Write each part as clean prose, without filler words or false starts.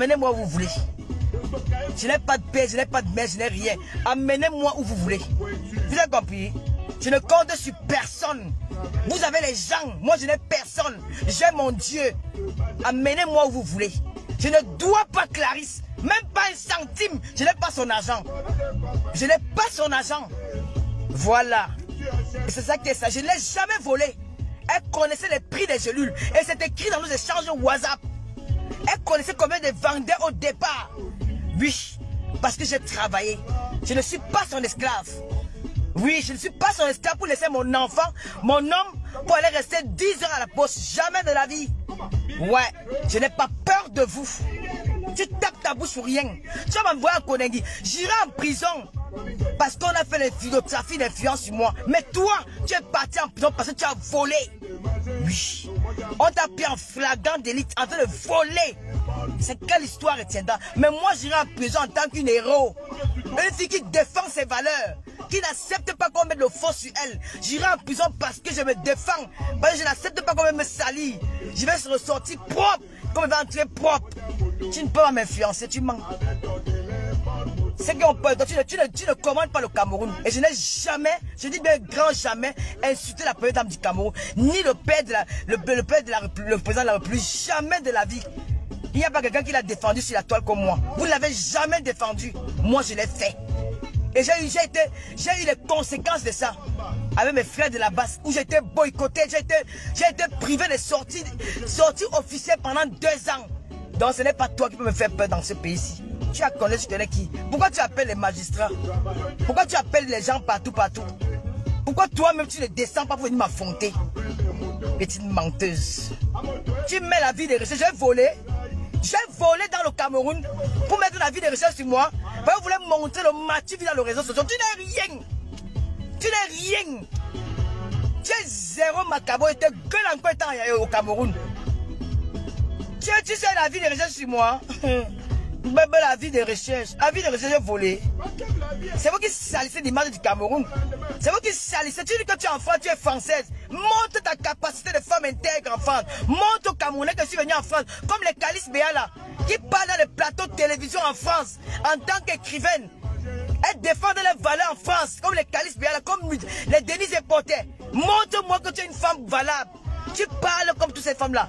Amenez-moi où vous voulez. Je n'ai pas de père, je n'ai pas de mère, je n'ai rien. Amenez-moi où vous voulez. Vous avez compris? Je ne compte sur personne. Vous avez les gens, moi je n'ai personne. J'ai mon Dieu. Amenez-moi où vous voulez. Je ne dois pas Clarisse, même pas un centime. Je n'ai pas son argent. Je n'ai pas son argent. Voilà. Et c'est ça qui est ça. Je ne l'ai jamais volé. Elle connaissait les prix des gélules. Et c'est écrit dans nos échanges WhatsApp. Elle connaissait combien de vendeurs au départ. Oui, parce que j'ai travaillé. Je ne suis pas son esclave. Oui, je ne suis pas son esclave pour laisser mon enfant, mon homme, pour aller rester 10 heures à la poste. Jamais de la vie. Ouais, je n'ai pas peur de vous. Tu tapes ta bouche pour rien. Tu vas m'envoyer à Konengi. J'irai en prison. Parce qu'on a fait le trafic d'influence sur moi. Mais toi, tu es parti en prison parce que tu as volé. Oui. On t'a pris en flagrant délit en train de voler. C'est quelle histoire retiendra? Mais moi, j'irai en prison en tant qu'une héros. Une fille qui défend ses valeurs. Qui n'accepte pas qu'on mette le faux sur elle. J'irai en prison parce que je me défends. Parce que je n'accepte pas qu'on me salir. Je vais se ressortir propre. Comme je vais entrer propre. Tu ne peux pas m'influencer, tu mens. C'est qu'on peut. Tu ne commandes pas le Cameroun. Et je n'ai jamais, je dis bien grand jamais, insulté la première dame du Cameroun. Ni le père de le président de la République. Jamais de la vie. Il n'y a pas quelqu'un qui l'a défendu sur la toile comme moi. Vous ne l'avez jamais défendu. Moi, je l'ai fait. Et j'ai eu les conséquences de ça. Avec mes frères de la base, où j'ai été boycotté, j'ai été privé de sorties officielles pendant 2 ans. Donc ce n'est pas toi qui peux me faire peur dans ce pays-ci. Tu as connu, tu connais qui? Pourquoi tu appelles les magistrats? Pourquoi tu appelles les gens partout? Pourquoi toi-même tu ne descends pas pour venir m'affronter? Petite menteuse. Tu mets la vie des recherches. J'ai volé dans le Cameroun pour mettre la vie des recherches sur moi. Vous voulez montrer le match dans le réseau social. Tu n'es rien. Tu n'es rien. Tu es zéro macabo et tu gueules encore étant au Cameroun. Tu sais la vie des recherches sur moi. La vie des recherches. La vie des recherches volée. C'est vous qui salissez l'image du Cameroun. C'est vous qui salissez. Tu dis que tu es en France, tu es française. Montre ta capacité de femme intègre en France. Montre au Camerounais que je suis venu en France. Comme les Calice Béala qui parlent dans les plateaux de télévision en France en tant qu'écrivaine. Elle défend les valeurs en France. Comme les Calice Béala, comme les Denise Epoté. Montre-moi que tu es une femme valable. Tu parles comme toutes ces femmes-là.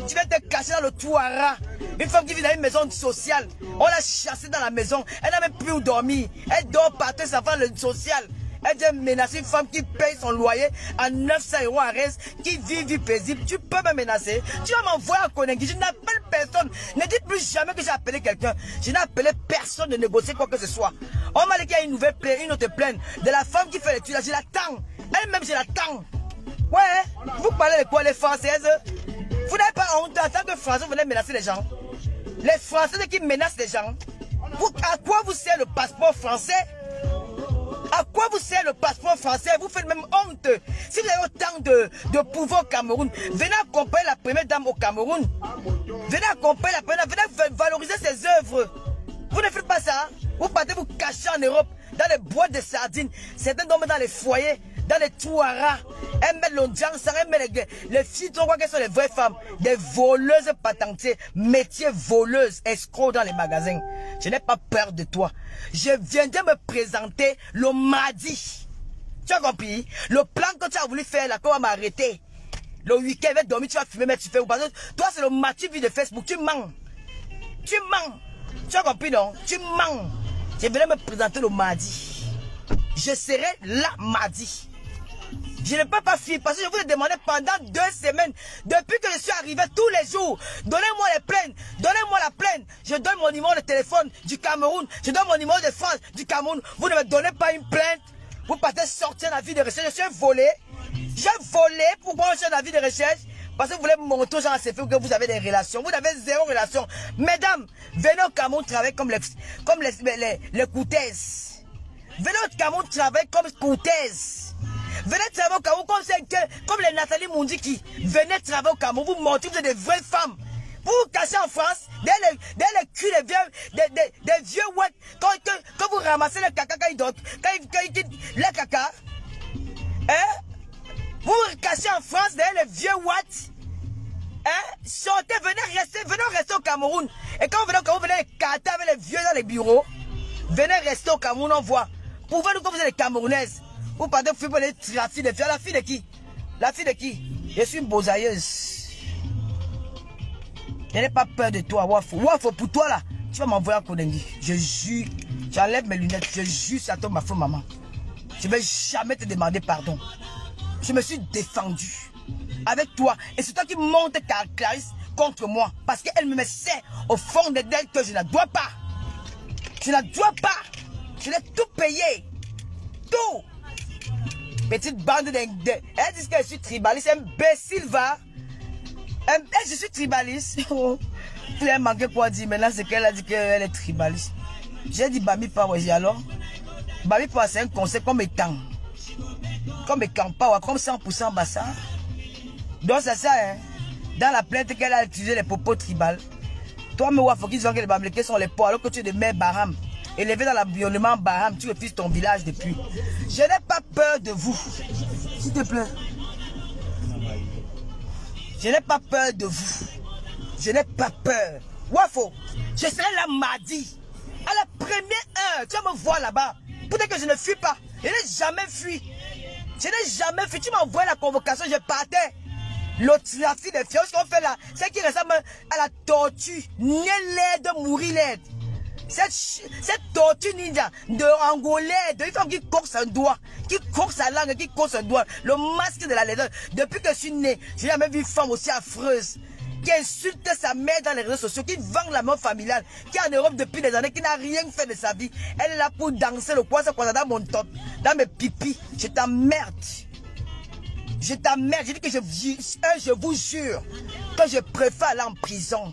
Tu vas te cacher dans le Touara. Une femme qui vit dans une maison sociale. On l'a chassée dans la maison. Elle n'a même plus où dormir. Elle dort partout, ça fait le social. Elle vient menacer une femme qui paye son loyer à 900 € à Rennes, qui vit vie paisible. Tu peux me menacer. Tu vas m'envoyer à Konengi. Je n'appelle personne. Ne dis plus jamais que j'ai appelé quelqu'un. Je n'ai appelé personne de négocier quoi que ce soit. On m'a dit qu'il y a une nouvelle plainte, une autre plainte de la femme qui fait l'étude. Je l'attends. Elle-même, je l'attends. Ouais, vous parlez de quoi, les Françaises? Vous n'avez pas honte en tant que Français, vous venez menacer les gens. Les Français qui menacent les gens. À quoi vous sert le passeport français? À quoi vous sert le passeport français? Vous faites même honte. Si vous avez autant de pouvoir au Cameroun, venez accompagner la première dame au Cameroun. Venez accompagner la première dame, venez valoriser ses œuvres. Vous ne faites pas ça. Vous partez vous cacher en Europe, dans les boîtes de sardines. Certains dorment dans les foyers, dans les touaras. Elles mettent l'audience, elles mettent les filles, on voit qu'elles sont les vraies femmes. Des voleuses patentées, métier voleuses, escrocs dans les magasins. Je n'ai pas peur de toi. Je viens de me présenter le mardi. Tu as compris? Le plan que tu as voulu faire là, qu'on va m'arrêter. Le week-end, tu vas dormir, tu vas fumer, mais tu fais ou pas. Toi, c'est le mardi de Facebook. Tu mens. Tu mens. Tu as compris, non? Tu mens. Je venais me présenter le mardi. Je serai là mardi. Je ne peux pas fuir parce que je vous ai demandé pendant 2 semaines, depuis que je suis arrivé tous les jours, donnez-moi les plaintes, donnez-moi la plainte. Je donne mon numéro de téléphone du Cameroun, je donne mon numéro de France du Cameroun. Vous ne me donnez pas une plainte, vous partez sortir la vie de recherche. Je suis volé. J'ai volé pour moi la vie de recherche parce que vous voulez montrer aux gens à ces faits que vous avez des relations. Vous avez 0 relation. Mesdames, venez au Cameroun travailler comme les coutaises. Venez au Cameroun travailler comme coutaises. Venez travailler au Cameroun comme les Nathalie Moundiki. Venez travailler au Cameroun, vous montrez que vous êtes des vraies femmes. Vous vous cachez en France, derrière les culs des vieux ouates, quand vous ramassez le caca quand ils quittent le caca. Hein? Vous vous cachez en France derrière les vieux ouates. Hein? Sortez, venez rester au Cameroun. Et quand vous venez au Cameroun, partez avec les vieux dans les bureaux. Venez rester au Cameroun, on voit. Pouvez-nous, comme vous êtes les Camerounaises, vous partez pour les filles de filles. La fille de qui? La fille de qui? Je suis une bosailleuse. Je n'ai pas peur de toi, Wafo. Wafo, pour toi là, tu vas m'envoyer à Kondengi. Je jure. J'enlève mes lunettes. Je jure sur toi, ma femme, maman. Je ne vais jamais te demander pardon. Je me suis défendu avec toi. Et c'est toi qui montes Clarisse contre moi. Parce qu'elle me sait au fond d'elle que je ne dois pas. Je ne dois pas. Je l'ai tout payé. Tout. Petite bande de... Elle dit que je suis tribaliste. Imbécile, va. Je suis tribaliste. Vous avez manqué quoi dire. Maintenant, c'est qu'elle a dit qu'elle est tribaliste. J'ai dit Bami pas, ouais, alors. Bami pas, c'est un conseil comme étant. Comme étant pas, comme 100% bassin. Donc, c'est ça, hein. Dans la plainte qu'elle a utilisé les propos tribales. Toi, mais faut qu'ils disent que les Bamlékés sont les pauvres, alors que tu es de mère Baham. Élevé dans l'environnement Baham, tu refuses ton village depuis. Je n'ai pas peur de vous. S'il te plaît. Je n'ai pas peur de vous. Je n'ai pas peur. Wafo, je serai là mardi. À la première heure, tu vas me voir là-bas. Peut-être que je ne fuis pas. Je n'ai jamais fui. Je n'ai jamais fui. Tu m'as envoyé la convocation, je partais. L'autre, la fille des filles, ce qu'on fait là, c'est qui ressemble à la tortue. Né laide, mourir laide. Cette tortue ninja de angolais, de une femme qui course un doigt, qui course sa langue, qui course un doigt, le masque de la laideur. Depuis que je suis né, je n'ai jamais vu une femme aussi affreuse, qui insulte sa mère dans les réseaux sociaux, qui vend la mort familiale, qui est en Europe depuis des années, qui n'a rien fait de sa vie. Elle est là pour danser le quoi dans mon top, dans mes pipis. Je t'emmerde. Je t'emmerde. Je dis que je vous jure que je préfère aller en prison.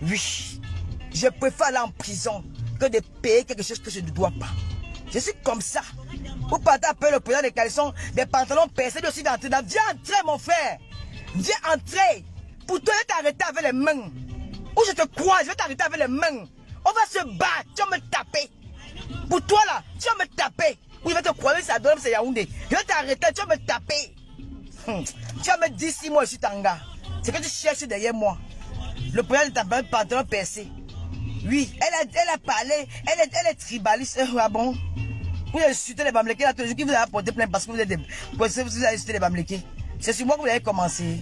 Oui. Je préfère aller en prison que de payer quelque chose que je ne dois pas. Je suis comme ça. Vous partez appeler le président des caleçons, des pantalons percés, aussi d'entrer. Viens entrer, mon frère. Viens entrer. Pour toi, je vais t'arrêter avec les mains. Ou je te crois, je vais t'arrêter avec les mains. On va se battre. Tu vas me taper. Pour toi, là, tu vas me taper. Ou je vais te croiser, ça donne, c'est Yaoundé. Je vais t'arrêter, tu vas me taper. Tu vas me dire si moi je suis Tanga. C'est que tu cherches derrière moi. Le président de ta pantalon percé. Oui, elle a parlé, elle est tribaliste. Ah bon? Vous avez insulté les Bamlékés là, qui vous avez porté plainte parce que vous avez insulté les Bamlékés. C'est sur moi que vous avez commencé.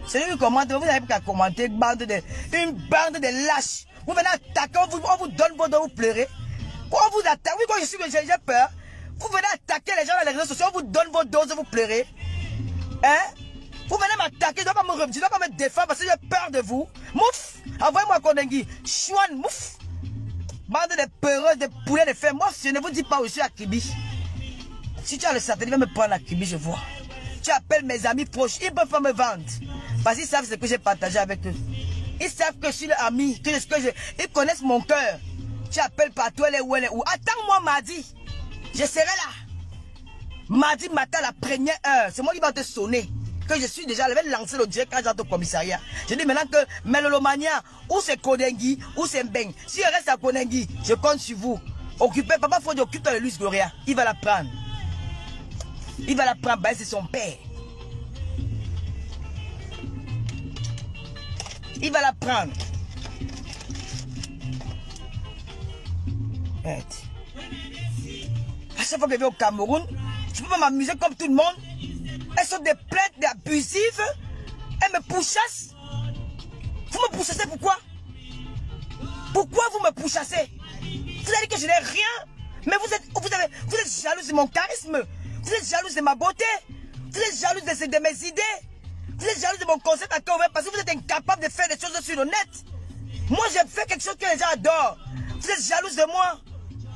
C'est lui qui commente, vous n'avez qu'à commenter une bande de lâches. Vous venez attaquer, on vous donne vos dons, vous pleurez. On vous attaque, oui, quand je suis, j'ai peur. Vous venez attaquer les gens dans les réseaux sociaux, on vous donne vos doses, vous pleurez. Hein? Vous venez m'attaquer, je ne dois pas me défendre parce que j'ai peur de vous. Mouf! Envoyez-moi Kondengi. Chouan, mouf! Bande de peureuses, de poulets, de fer. Moi, je ne vous dis pas où je suis à Kibi. Si tu as le satellite, va me prendre à Kibi, je vois. Tu appelles mes amis proches, ils ne peuvent pas me vendre. Parce qu'ils savent ce que j'ai partagé avec eux. Ils savent que je suis leur ami, ils connaissent mon cœur. Tu appelles partout, elle est où, elle est où. Attends-moi mardi. Je serai là. Mardi matin, à la première heure. C'est moi qui vais te sonner. Que je suis déjà, je vais lancer le direct quand j'entre au commissariat. Je dis maintenant que Melolomania, ou c'est Kondengi, ou c'est Mbeng. Si je reste à Kondengi, je compte sur vous. Occupez, papa Fodi occupe le Luis Gloria. Il va la prendre. Il va la prendre, bah, c'est son père. Il va la prendre. À chaque fois que je vais au Cameroun, je peux pas m'amuser comme tout le monde. Elles sont des plaintes abusives. Elles me pourchassent. Vous me pourchassez pourquoi? Pourquoi vous me pourchassez? Vous avez dit que je n'ai rien. Mais vous êtes jalouse de mon charisme. Vous êtes jalouse de ma beauté. Vous êtes jalouse de mes idées. Vous êtes jalouse de mon concept à cœur ouvert parce que vous êtes incapable de faire des choses sur le net. Moi, j'ai fait quelque chose que les gens adorent. Vous êtes jalouse de moi.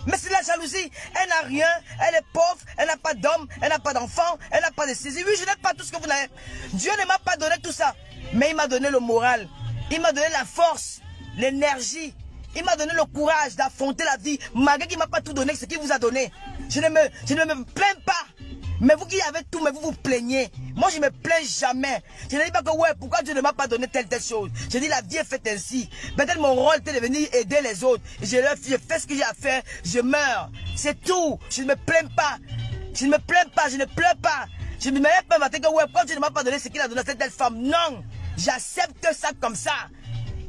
Mais c'est la jalousie. Elle n'a rien. Elle est pauvre. Elle n'a pas d'homme. Elle n'a pas d'enfant. Elle n'a pas de saisie. Oui, je n'ai pas tout ce que vous n'avez. Dieu ne m'a pas donné tout ça. Mais il m'a donné le moral. Il m'a donné la force, l'énergie. Il m'a donné le courage d'affronter la vie. Malgré qu'il ne m'a pas tout donné, ce qu'il vous a donné. Je ne me plains pas. Mais vous qui avez tout, mais vous vous plaignez. Moi, je ne me plains jamais. Je ne dis pas que, ouais, pourquoi Dieu ne m'a pas donné telle chose. Je dis, la vie est faite ainsi. Peut-être mon rôle était de venir aider les autres. Je fais ce que j'ai à faire, je meurs. C'est tout. Je ne me plains pas. Je ne me plains pas, je ne pleure pas. Je ne me mets pas à que, ouais, pourquoi Dieu ne m'a pas donné ce qu'il a donné à cette telle femme. Non. J'accepte ça comme ça.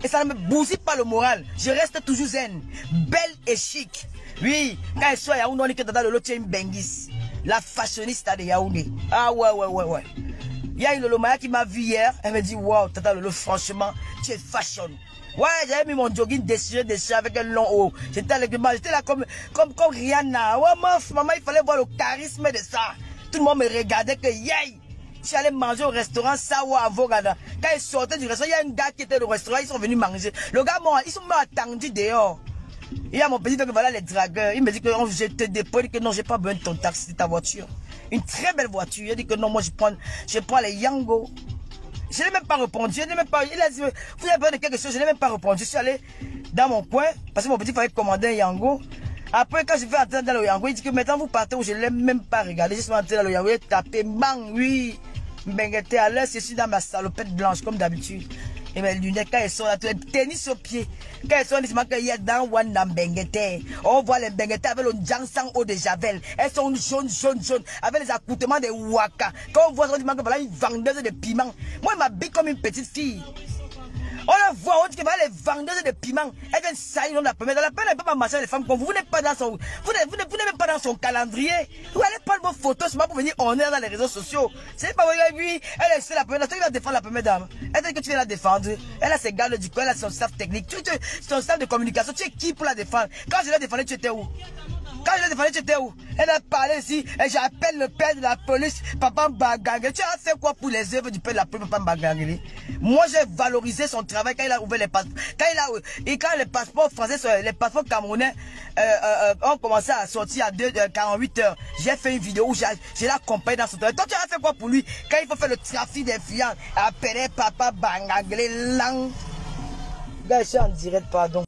Et ça ne me bousille pas le moral. Je reste toujours zen, belle et chic. Oui, quand elle soit à Yaoundé, on dit que Tata Lolo tient une bengis. La fashionista de Yaoundé. Ah ouais. Il y a une Lolo Maya qui m'a vu hier. Elle me dit, wow, Tata Lolo, franchement, tu es fashion. Ouais, j'avais mis mon jogging déchiré avec un long haut. J'étais là comme Rihanna. Ouais, maman, il fallait voir le charisme de ça. Tout le monde me regardait que, yay! Je suis allé manger au restaurant Sawa à Vogada. Quand ils sortaient du restaurant, il y a un gars qui était au restaurant, ils sont venus manger. Le gars, ils sont attendus dehors. Il y a mon petit que voilà les dragueurs. Il me dit que je te dépose. Il dit que non, j'ai pas besoin de ton taxi, c'est ta voiture. Une très belle voiture. Il dit que non, moi je prends les Yango. Je n'ai même pas répondu. Il a dit, vous avez besoin de quelque chose, je n'ai même pas répondu. Je suis allé dans mon coin, parce que mon petit fallait commander un Yango. Après, quand je vais entrer dans le Yango, il dit que maintenant vous partez où je ne l'ai même pas regardé. Je suis entré dans le Yango, il a tapé, bang, oui. Mbengete à l'aise, je suis dans ma salopette blanche, comme d'habitude. Et mes lunettes, quand elles sont là, tennis au pied. Quand elles sont là, il y a dans Wanda Mbengete. On voit les Mbengete avec le Jansang eau de Javel. Elles sont jaunes, avec les accoutrements de Waka. Quand on voit ça, on dit que voilà une vendeuse de piments. Moi, elle m'habille comme une petite fille. On la voit, on dit que voilà les vendeuses de piments. Elles viennent salir dans la première. Dans la première, elle ne peut pas marcher les femmes comme vous. Vous n'êtes pas dans son, vous n'êtes même pas dans son calendrier. Vous allez prendre vos photos seulement pour venir honneur dans les réseaux sociaux. C'est pas vrai, lui, elle est la première. Toi, il va défendre la première dame. Elle dit que tu viens la défendre. Elle a ses gardes du coin, elle a son staff technique. Son staff de communication. Tu es qui pour la défendre? Quand je l'ai défendu, tu étais où? Quand je l'ai défendu, tu étais où? Elle a parlé ici, et j'appelle le père de la police, Papa Mbagangeli. Tu as fait quoi pour les œuvres du père de la police, Papa Mbagangeli? Moi, j'ai valorisé son travail quand il a ouvert les passeports. Quand les passeports français, les passeports camerounais ont commencé à sortir à 48 heures, j'ai fait une vidéo où je l'ai accompagné dans son travail. Toi, tu as fait quoi pour lui? Quand il faut faire le trafic d'influence, appelez Papa Mbagangeli lang. Gars, je suis en direct, pardon.